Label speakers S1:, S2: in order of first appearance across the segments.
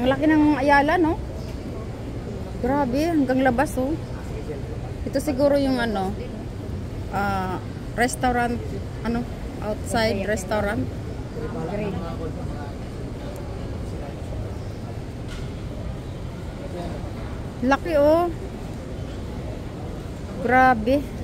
S1: Ang laki ng Ayala, no? Grabe, hanggang labas, oh. Ito siguro yung ano, restaurant, ano, outside restaurant. Laki, oh. Grabe.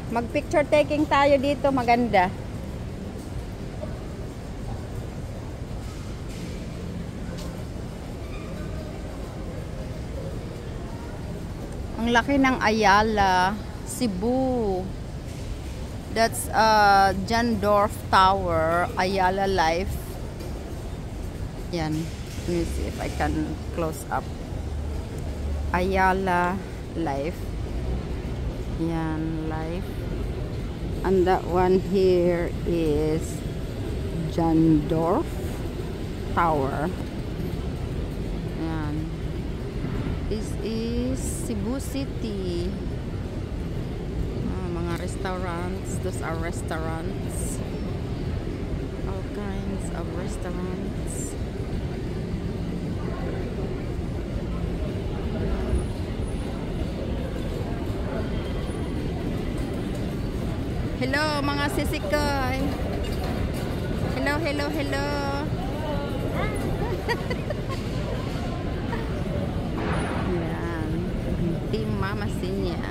S1: Mag-picture taking tayo dito, maganda. Ang laki ng Ayala, Cebu. That's Jandorf Tower, Ayala Life. Yan. Let me see if I can close up. Ayala Life. Yan, Life. And that one here is Jandorf Tower. Yan. This is Cebu City. Mga restaurants. Those are restaurants. All kinds of restaurants. Hello mga sisikoy. Hello, hello, hello. Yan. Team Mama Sinya.